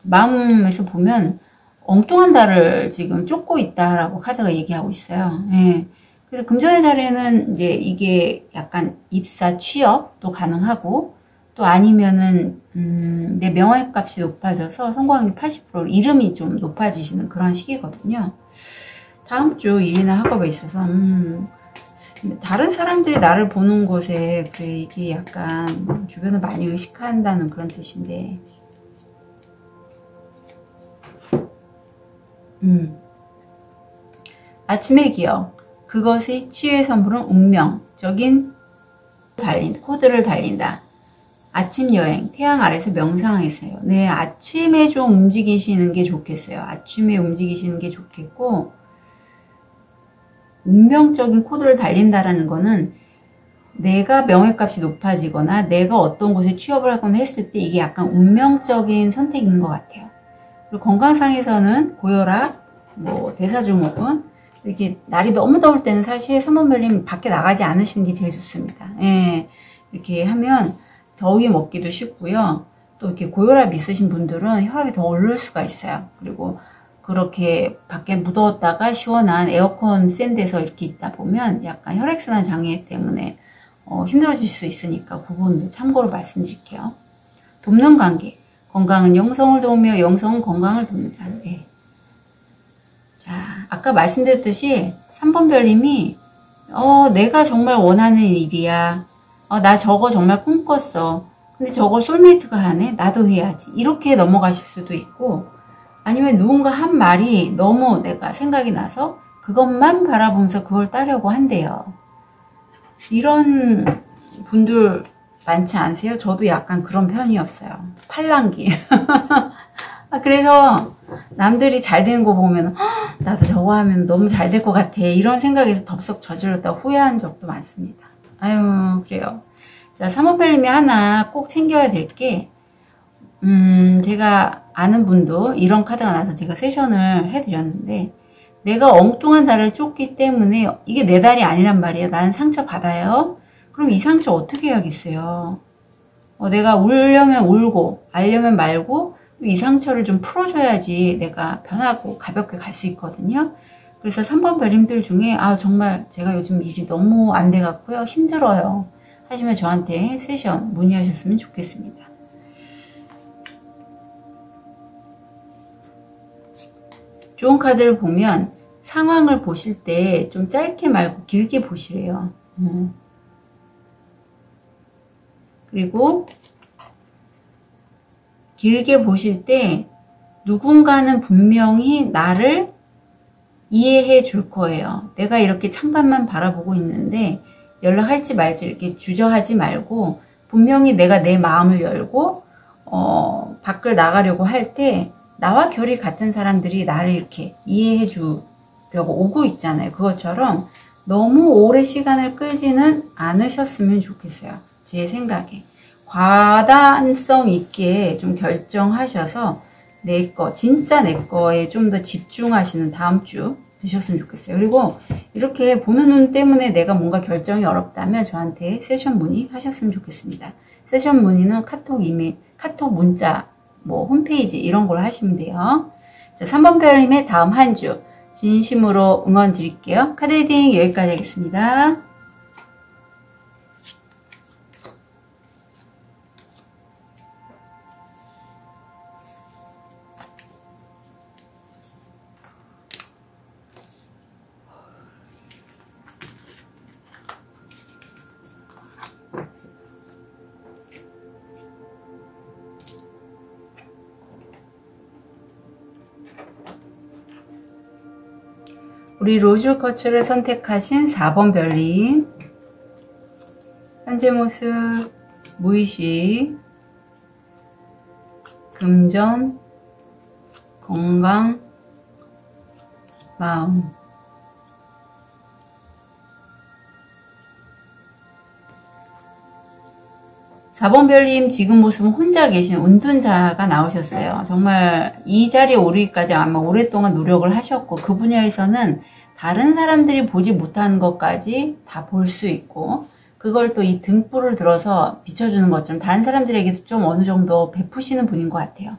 마음에서 보면 엉뚱한 달을 지금 쫓고 있다라고 카드가 얘기하고 있어요. 예. 그래서 금전의 자리에는 이제 이게 약간 입사, 취업도 가능하고, 또 아니면은 내 명예값이 높아져서 성공률 80%, 이름이 좀 높아지시는 그런 시기거든요. 다음 주 일이나 학업에 있어서 다른 사람들이 나를 보는 곳에 그래, 이게 약간 주변을 많이 의식한다는 그런 뜻인데, 아침의 기억. 그것의 치유의 선물은 운명적인 코드를 달린다. 아침 여행, 태양 아래서 명상하세요. 네, 아침에 좀 움직이시는 게 좋겠어요. 아침에 움직이시는 게 좋겠고, 운명적인 코드를 달린다라는 거는 내가 명예값이 높아지거나 내가 어떤 곳에 취업을 하거나 했을 때 이게 약간 운명적인 선택인 것 같아요. 그리고 건강상에서는 고혈압, 대사증후군, 이렇게 날이 너무 더울 때는 사실 3번 별님 밖에 나가지 않으시는 게 제일 좋습니다. 예, 이렇게 하면 더위 먹기도 쉽고요. 또 이렇게 고혈압 있으신 분들은 혈압이 더 오를 수가 있어요. 그리고 그렇게 밖에 무더웠다가 시원한 에어컨 센 데서 이렇게 있다 보면 약간 혈액순환 장애 때문에 힘들어질 수 있으니까 그 부분도 참고로 말씀드릴게요. 돕는 관계. 건강은 영성을 도우며 영성은 건강을 돕는다. 네. 자, 아까 말씀드렸듯이 3번 별님이 내가 정말 원하는 일이야. 나 저거 정말 꿈꿨어. 근데 저걸 솔메이트가 하네? 나도 해야지. 이렇게 넘어가실 수도 있고, 아니면 누군가 한 말이 너무 내가 생각이 나서 그것만 바라보면서 그걸 따려고 한대요. 이런 분들 많지 않으세요? 저도 약간 그런 편이었어요. 팔랑귀. 그래서 남들이 잘 되는 거 보면 나도 저거 하면 너무 잘 될 것 같아. 이런 생각에서 덥석 저질렀다 후회한 적도 많습니다. 아유, 그래요. 자, 3번 별님이 하나 꼭 챙겨야 될 게, 제가 아는 분도 이런 카드가 나서 제가 세션을 해드렸는데, 내가 엉뚱한 달을 쫓기 때문에 이게 내 달이 아니란 말이에요. 나는 상처 받아요. 그럼 이 상처 어떻게 해야겠어요? 내가 울려면 울고 알려면 말고 이 상처를 좀 풀어줘야지 내가 편하고 가볍게 갈 수 있거든요. 그래서 3번 별님들 중에 정말 제가 요즘 일이 너무 안 돼갖고요. 힘들어요. 하시면 저한테 세션 문의하셨으면 좋겠습니다. 좋은 카드를 보면 상황을 보실 때 좀 짧게 말고 길게 보시래요. 그리고 길게 보실 때 누군가는 분명히 나를 이해해 줄 거예요. 내가 이렇게 창밖만 바라보고 있는데 연락할지 말지 이렇게 주저하지 말고 분명히 내가 내 마음을 열고 밖을 나가려고 할 때 나와 결이 같은 사람들이 나를 이렇게 이해해 주려고 오고 있잖아요. 그것처럼 너무 오래 시간을 끌지는 않으셨으면 좋겠어요. 제 생각에. 과단성 있게 좀 결정하셔서 내 거, 진짜 내 거에 좀 더 집중하시는 다음 주 되셨으면 좋겠어요. 그리고 이렇게 보는 눈 때문에 내가 뭔가 결정이 어렵다면 저한테 세션 문의 하셨으면 좋겠습니다. 세션 문의는 카톡 이메일, 카톡 문자, 홈페이지 이런 걸로 하시면 돼요. 자, 3번 별님의 다음 한 주 진심으로 응원 드릴게요. 카드 리딩 여기까지 하겠습니다. 우리 로즈 커츠를 선택하신 4번 별님, 현재 모습, 무의식, 금전, 건강, 마음. (4번) 별님 지금 모습은 혼자 계신 운둔자가 나오셨어요. 정말 이 자리에 오르기까지 아마 오랫동안 노력을 하셨고 그 분야에서는 다른 사람들이 보지 못한 것까지 다 볼 수 있고 그걸 또 이 등불을 들어서 비춰주는 것처럼 다른 사람들에게도 좀 어느 정도 베푸시는 분인 것 같아요.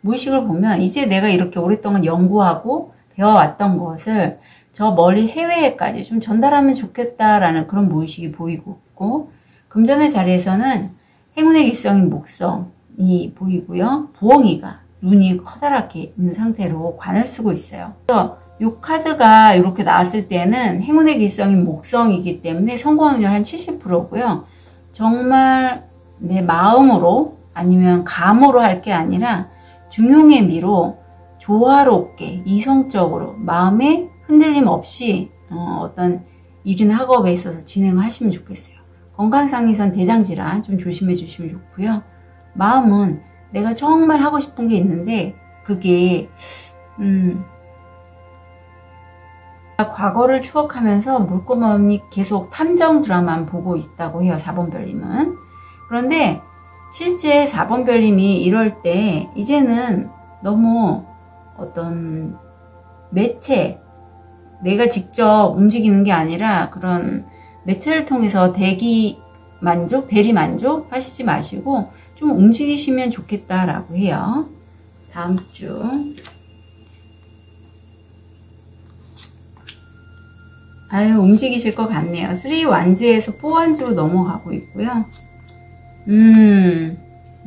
무의식을 보면 이제 내가 이렇게 오랫동안 연구하고 배워왔던 것을 저 멀리 해외에까지 좀 전달하면 좋겠다라는 그런 무의식이 보이고 있고 금전의 자리에서는 행운의 일성인 목성이 보이고요. 부엉이가 눈이 커다랗게 있는 상태로 관을 쓰고 있어요. 그래서 이 카드가 이렇게 나왔을 때는 행운의 일성인 목성이기 때문에 성공 확률 한 70%고요. 정말 내 마음으로 아니면 감으로 할 게 아니라 중용의 미로 조화롭게 이성적으로 마음에 흔들림 없이 어떤 일이나 학업에 있어서 진행하시면 좋겠어요. 건강상에선 대장질환 좀 조심해 주시면 좋고요. 마음은 내가 정말 하고 싶은 게 있는데 그게 과거를 추억하면서 물고mom이 계속 탐정 드라마만 보고 있다고 해요. 4번 별님은. 그런데 실제 4번 별님이 이럴 때 이제는 너무 어떤 매체, 내가 직접 움직이는 게 아니라 그런 매체를 통해서 대리 만족 하시지 마시고 좀 움직이시면 좋겠다라고 해요. 다음 주. 아유, 움직이실 것 같네요. 3 완즈에서 4 완즈로 넘어가고 있고요.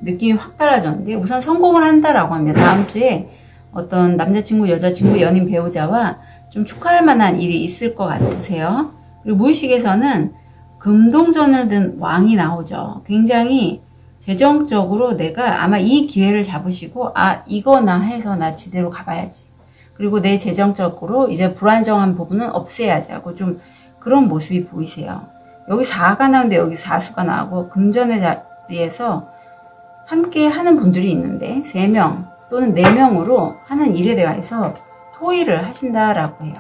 느낌이 확 달라졌는데 우선 성공을 한다라고 합니다. 다음 주에 어떤 남자친구, 여자친구, 연인, 배우자와 좀 축하할 만한 일이 있을 것 같으세요. 그리고 무의식에서는 금동전을 든 왕이 나오죠. 굉장히 재정적으로 내가 아마 이 기회를 잡으시고 이거나 해서 나 제대로 가봐야지. 그리고 내 재정적으로 이제 불안정한 부분은 없애야지 하고 좀 그런 모습이 보이세요. 여기 4가 나오는데 여기 4수가 나오고 금전의 자리에서 함께 하는 분들이 있는데 3명 또는 4명으로 하는 일에 대해서 토의를 하신다라고 해요.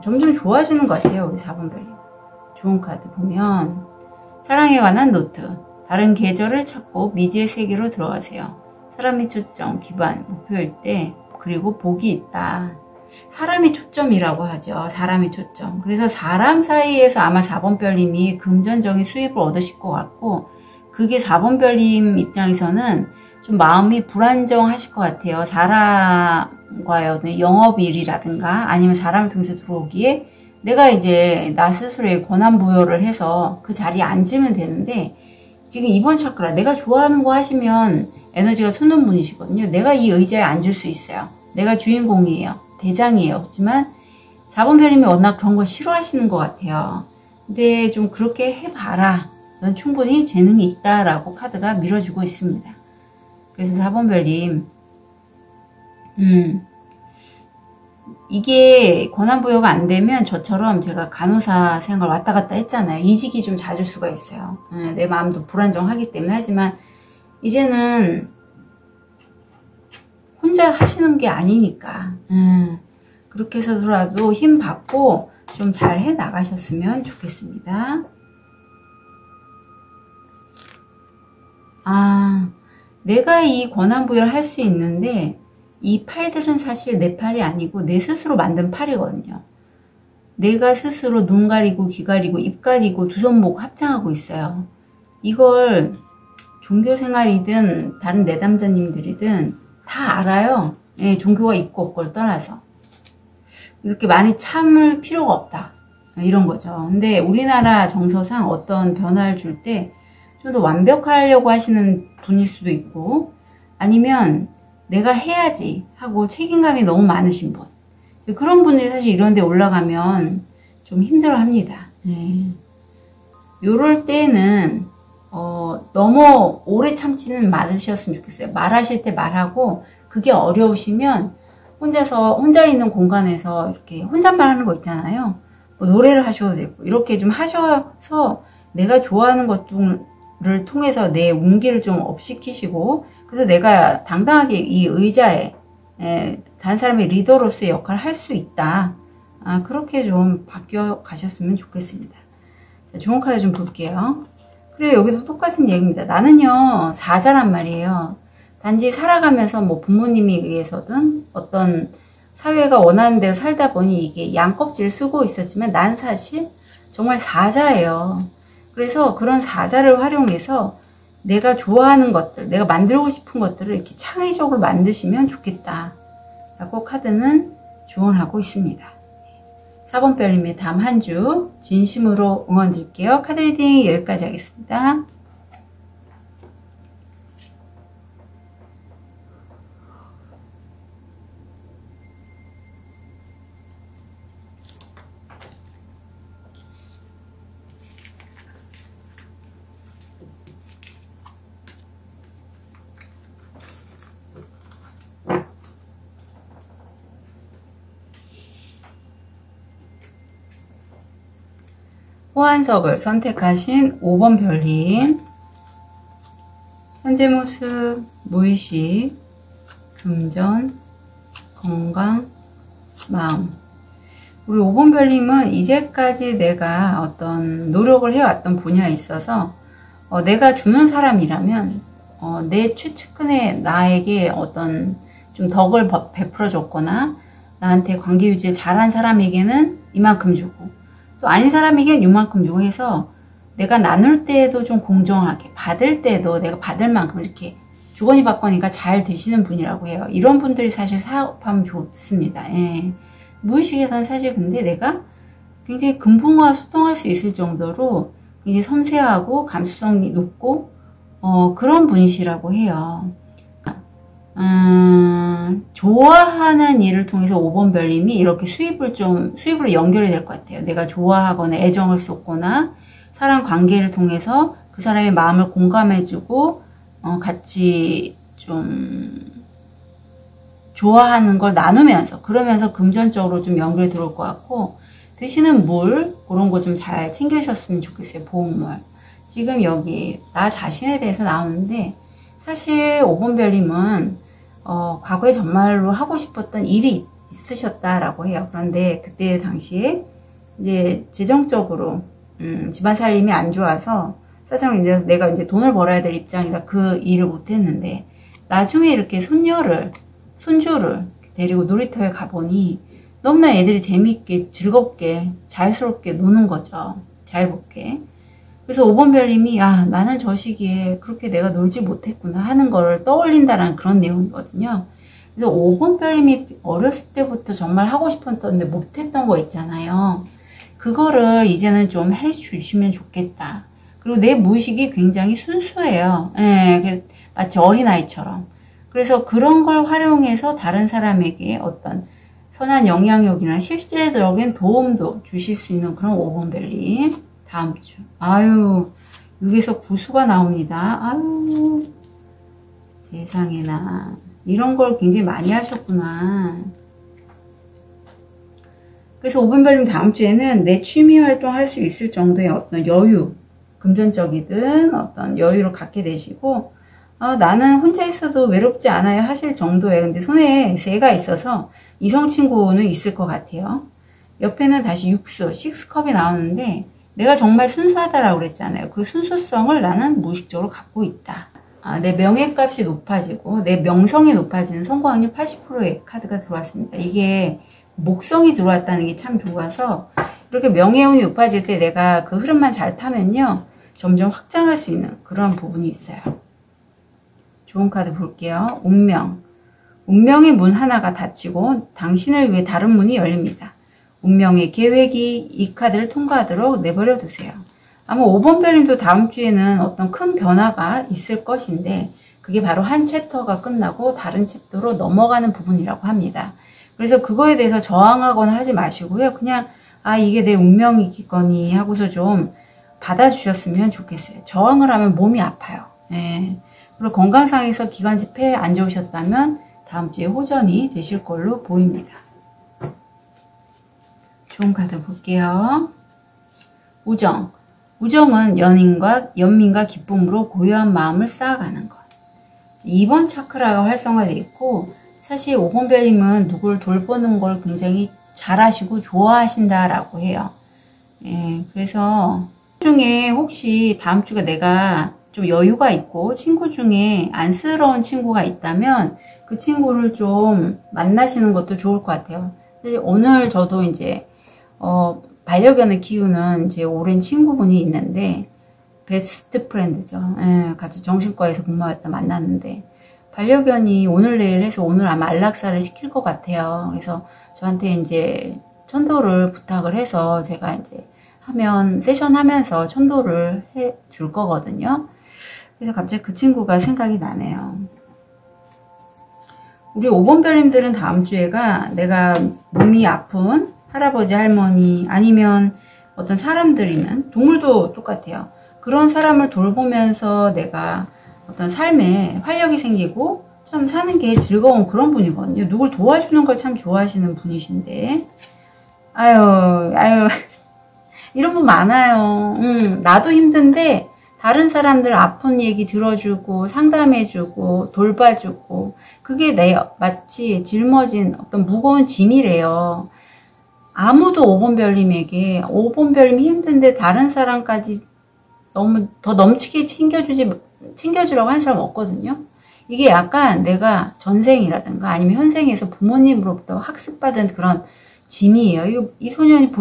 점점 좋아지는 것 같아요. 우리 4번 별님. 좋은 카드 보면 사랑에 관한 노트. 다른 계절을 찾고 미지의 세계로 들어가세요. 사람의 초점, 기반, 목표일 때 그리고 복이 있다. 사람이 초점이라고 하죠. 사람이 초점. 그래서 사람 사이에서 아마 4번 별님이 금전적인 수입을 얻으실 것 같고 그게 4번 별님 입장에서는 좀 마음이 불안정하실 것 같아요. 사람과의 어떤 영업일이라든가 아니면 사람을 통해서 들어오기에 내가 이제 나 스스로의 권한부여를 해서 그 자리에 앉으면 되는데 지금 2번 차크라 내가 좋아하는 거 하시면 에너지가 솟는 분이시거든요. 내가 이 의자에 앉을 수 있어요. 내가 주인공이에요. 대장이에요. 그렇지만 4번 별님이 워낙 그런 거 싫어하시는 것 같아요. 근데 좀 그렇게 해봐라. 넌 충분히 재능이 있다라고 카드가 밀어주고 있습니다. 그래서 4번 별님 이게 권한부여가 안 되면 저처럼 제가 간호사 생활 왔다 갔다 했잖아요. 이직이 좀 잦을 수가 있어요. 내 마음도 불안정하기 때문에 하지만 이제는 혼자 하시는 게 아니니까 그렇게 해서라도 힘 받고 좀 잘 해 나가셨으면 좋겠습니다. 내가 이 권한부여를 할 수 있는데 이 팔들은 사실 내 팔이 아니고 내 스스로 만든 팔이거든요. 내가 스스로 눈 가리고 귀 가리고 입 가리고 두 손목 합장하고 있어요. 이걸 종교생활이든 다른 내담자님들이든 다 알아요. 예, 종교가 있고 없고를 떠나서. 이렇게 많이 참을 필요가 없다. 이런 거죠. 근데 우리나라 정서상 어떤 변화를 줄 때 좀 더 완벽하려고 하시는 분일 수도 있고 아니면 내가 해야지 하고 책임감이 너무 많으신 분. 그런 분들이 사실 이런 데 올라가면 좀 힘들어 합니다. 요럴 때는 너무 오래 참지는 말으셨으면 좋겠어요. 말하실 때 말하고 그게 어려우시면 혼자 있는 공간에서 이렇게 혼잣말 하는 거 있잖아요. 뭐 노래를 하셔도 되고 이렇게 좀 하셔서 내가 좋아하는 것들을 통해서 내 운기를 좀 업시키시고 그래서 내가 당당하게 이 의자에 다른 사람의 리더로서의 역할을 할 수 있다. 그렇게 좀 바뀌어 가셨으면 좋겠습니다. 자, 좋은 카드 좀 볼게요. 그리고 여기도 똑같은 얘기입니다. 나는요 사자란 말이에요. 단지 살아가면서 뭐 부모님에 의해서든 어떤 사회가 원하는 대로 살다 보니 이게 양껍질을 쓰고 있었지만 난 사실 정말 사자예요. 그래서 그런 사자를 활용해서 내가 좋아하는 것들, 내가 만들고 싶은 것들을 이렇게 창의적으로 만드시면 좋겠다 라고 카드는 조언하고 있습니다. 4번 별님의 다음 한 주 진심으로 응원 드릴게요. 카드 리딩 여기까지 하겠습니다. 호환석을 선택하신 5번 별님. 현재 모습, 무의식, 금전, 건강, 마음. 우리 5번 별님은 이제까지 내가 어떤 노력을 해왔던 분야에 있어서 내가 주는 사람이라면 내 최측근의 나에게 어떤 좀 덕을 베풀어 줬거나 나한테 관계 유지를 잘한 사람에게는 이만큼 주고 또 아닌 사람에게는 이만큼 주고 해서 내가 나눌 때에도 좀 공정하게 받을 때도 내가 받을 만큼 이렇게 주거니 받거니가 잘 되시는 분이라고 해요. 이런 분들이 사실 사업하면 좋습니다. 예. 무의식에서는 사실 근데 내가 굉장히 금붕어와 소통할 수 있을 정도로 굉장히 섬세하고 감수성이 높고 그런 분이시라고 해요. 좋아하는 일을 통해서 5번 별님이 이렇게 수입으로 연결이 될 것 같아요. 내가 좋아하거나 애정을 쏟거나 사람 관계를 통해서 그 사람의 마음을 공감해주고 같이 좀 좋아하는 걸 나누면서 그러면서 금전적으로 좀 연결이 들어올 것 같고 드시는 물 그런 거 좀 잘 챙겨주셨으면 좋겠어요. 보온물. 지금 여기 나 자신에 대해서 나오는데 사실 5번 별님은 과거에 정말로 하고 싶었던 일이 있으셨다라고 해요. 그런데 그때 당시에 이제 재정적으로 집안 살림이 안 좋아서 사정 이제 내가 이제 돈을 벌어야 될 입장이라 그 일을 못 했는데 나중에 이렇게 손주를 데리고 놀이터에 가보니 너무나 애들이 재미있게 즐겁게 자유스럽게 노는 거죠. 자유롭게. 그래서 5번 별님이 나는 저 시기에 그렇게 내가 놀지 못했구나 하는 거를 떠올린다라는 그런 내용이거든요. 그래서 5번 별님이 어렸을 때부터 정말 하고 싶었는데 못했던 거 있잖아요. 그거를 이제는 좀 해주시면 좋겠다. 그리고 내 무의식이 굉장히 순수해요. 예, 마치 어린아이처럼. 그래서 그런 걸 활용해서 다른 사람에게 어떤 선한 영향력이나 실제적인 도움도 주실 수 있는 그런 5번 별님. 다음 주. 아유, 6에서 9수가 나옵니다. 아유, 세상에나. 이런 걸 굉장히 많이 하셨구나. 그래서 5번 별님 다음 주에는 내 취미 활동 할 수 있을 정도의 어떤 여유, 금전적이든 어떤 여유를 갖게 되시고, 나는 혼자 있어도 외롭지 않아요 하실 정도에 근데 손에 새가 있어서 이성 친구는 있을 것 같아요. 옆에는 다시 6수, 6컵이 나오는데 내가 정말 순수하다라고 그랬잖아요. 그 순수성을 나는 무의식적으로 갖고 있다. 내 명예값이 높아지고 내 명성이 높아지는 성공 확률 80%의 카드가 들어왔습니다. 이게 목성이 들어왔다는 게 참 좋아서 이렇게 명예운이 높아질 때 내가 그 흐름만 잘 타면요. 점점 확장할 수 있는 그런 부분이 있어요. 좋은 카드 볼게요. 운명. 운명의 문 하나가 닫히고 당신을 위해 다른 문이 열립니다. 운명의 계획이 이 카드를 통과하도록 내버려 두세요. 아마 5번 별님도 다음 주에는 어떤 큰 변화가 있을 것인데 그게 바로 한 챕터가 끝나고 다른 챕터로 넘어가는 부분이라고 합니다. 그래서 그거에 대해서 저항하거나 하지 마시고요. 그냥 이게 내 운명이겠거니 하고서 좀 받아주셨으면 좋겠어요. 저항을 하면 몸이 아파요. 예. 그리고 건강상에서 기관지 폐에 안 좋으셨다면 다음 주에 호전이 되실 걸로 보입니다. 좋은 카드 볼게요. 우정. 우정은 연민과 기쁨으로 고요한 마음을 쌓아가는 것. 2번 차크라가 활성화되어 있고 사실 5번 별님은 누구를 돌보는 걸 굉장히 잘하시고 좋아하신다라고 해요. 예, 그래서 중에 혹시 다음 주가 내가 좀 여유가 있고 친구 중에 안쓰러운 친구가 있다면 그 친구를 좀 만나시는 것도 좋을 것 같아요. 오늘 저도 이제 반려견을 키우는 제 오랜 친구분이 있는데 베스트 프렌드죠. 예, 같이 정신과에서 근무할 때 만났는데 반려견이 오늘 내일 해서 오늘 아마 안락사를 시킬 것 같아요. 그래서 저한테 이제 천도를 부탁을 해서 제가 이제 세션 하면서 천도를 해 줄 거거든요. 그래서 갑자기 그 친구가 생각이 나네요. 우리 5번 별님들은 다음 주에가 내가 몸이 아픈 할아버지 할머니 아니면 어떤 사람들이면 동물도 똑같아요. 그런 사람을 돌보면서 내가 어떤 삶에 활력이 생기고 참 사는 게 즐거운 그런 분이거든요. 누굴 도와주는 걸 참 좋아하시는 분이신데 아유 이런 분 많아요. 나도 힘든데 다른 사람들 아픈 얘기 들어주고 상담해주고 돌봐주고 그게 마치 짊어진 어떤 무거운 짐이래요. 아무도 오본별님에게 오본별님이 힘든데 다른 사람까지 너무 더 넘치게 챙겨주라고 하는 사람 없거든요. 이게 약간 내가 전생이라든가 아니면 현생에서 부모님으로부터 학습받은 그런 짐이에요. 이 소년이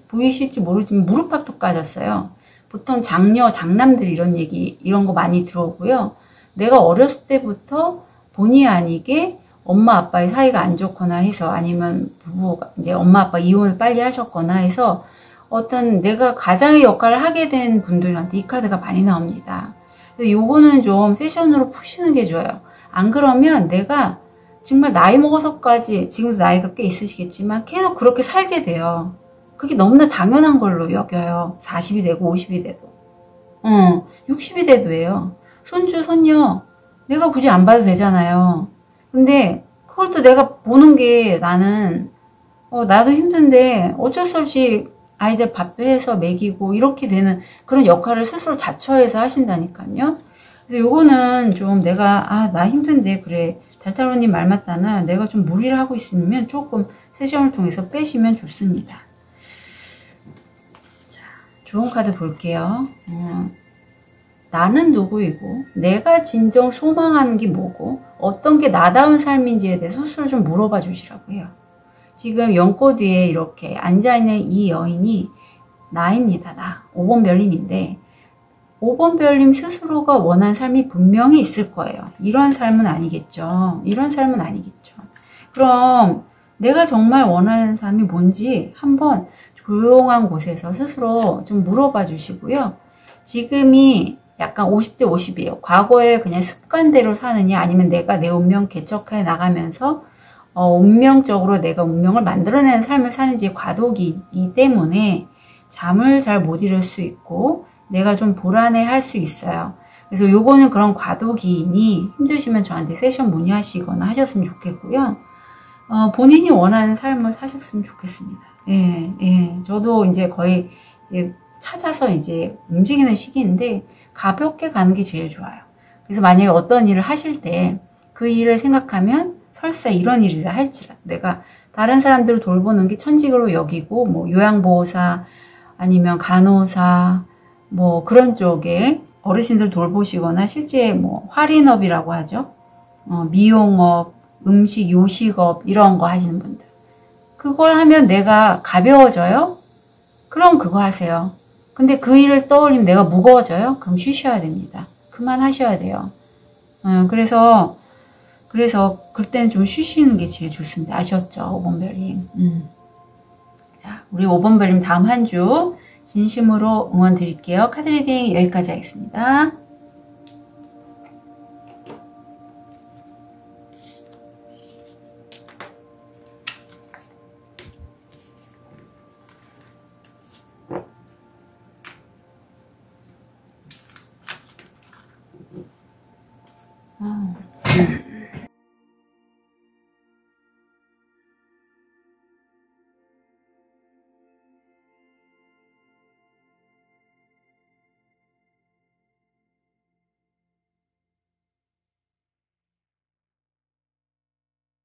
보이실지 모르지만 무릎팍도 까졌어요. 보통 장녀, 장남들 이런 거 많이 들어오고요. 내가 어렸을 때부터 본의 아니게 엄마 아빠의 사이가 안 좋거나 해서 아니면 부부가 이제 엄마 아빠 이혼을 빨리 하셨거나 해서 어떤 내가 가장의 역할을 하게 된 분들한테 이 카드가 많이 나옵니다. 그래서 요거는 좀 세션으로 푸시는 게 좋아요. 안 그러면 내가 정말 나이 먹어서까지 지금도 나이가 꽤 있으시겠지만 계속 그렇게 살게 돼요. 그게 너무나 당연한 걸로 여겨요. 40이 되고 50이 돼도 60이 돼도예요. 손주 손녀 내가 굳이 안 봐도 되잖아요. 근데 그걸 또 내가 보는 게 나는 나도 힘든데 어쩔 수 없이 아이들 밥도 해서 먹이고 이렇게 되는 그런 역할을 스스로 자처해서 하신다니까요. 그래서 요거는 좀 내가 나 힘든데 그래 달타로님 말 맞다나 내가 좀 무리를 하고 있으면 조금 세션을 통해서 빼시면 좋습니다. 자, 좋은 카드 볼게요. 나는 누구이고 내가 진정 소망하는 게 뭐고 어떤 게 나다운 삶인지에 대해서 스스로 좀 물어봐 주시라고 해요. 지금 연꽃 위에 이렇게 앉아있는 이 여인이 나입니다. 나. 5번 별님인데 5번 별님 스스로가 원하는 삶이 분명히 있을 거예요. 이런 삶은 아니겠죠. 이런 삶은 아니겠죠. 그럼 내가 정말 원하는 삶이 뭔지 한번 조용한 곳에서 스스로 좀 물어봐 주시고요. 지금이 약간 50대 50이에요. 과거에 그냥 습관대로 사느냐 아니면 내가 내 운명 개척해 나가면서 운명적으로 내가 운명을 만들어내는 삶을 사는지 과도기이기 때문에 잠을 잘 못 이룰 수 있고 내가 좀 불안해 할 수 있어요. 그래서 요거는 그런 과도기이니 힘드시면 저한테 세션 문의하시거나 하셨으면 좋겠고요. 본인이 원하는 삶을 사셨으면 좋겠습니다. 예. 저도 이제 거의 이제 찾아서 이제 움직이는 시기인데 가볍게 가는 게 제일 좋아요. 그래서 만약에 어떤 일을 하실 때 그 일을 생각하면 설사 이런 일이라 할지라도 내가 다른 사람들을 돌보는 게 천직으로 여기고 뭐 요양보호사 아니면 간호사 뭐 그런 쪽에 어르신들 돌보시거나 실제 뭐 할인업이라고 하죠. 미용업, 음식, 요식업 이런 거 하시는 분들 그걸 하면 내가 가벼워져요? 그럼 그거 하세요. 근데 그 일을 떠올리면 내가 무거워져요? 그럼 쉬셔야 됩니다. 그만하셔야 돼요. 그래서 그때는 좀 쉬시는 게 제일 좋습니다. 아셨죠? 5번별님. 자, 우리 5번별님 다음 한 주 진심으로 응원 드릴게요. 카드 리딩 여기까지 하겠습니다.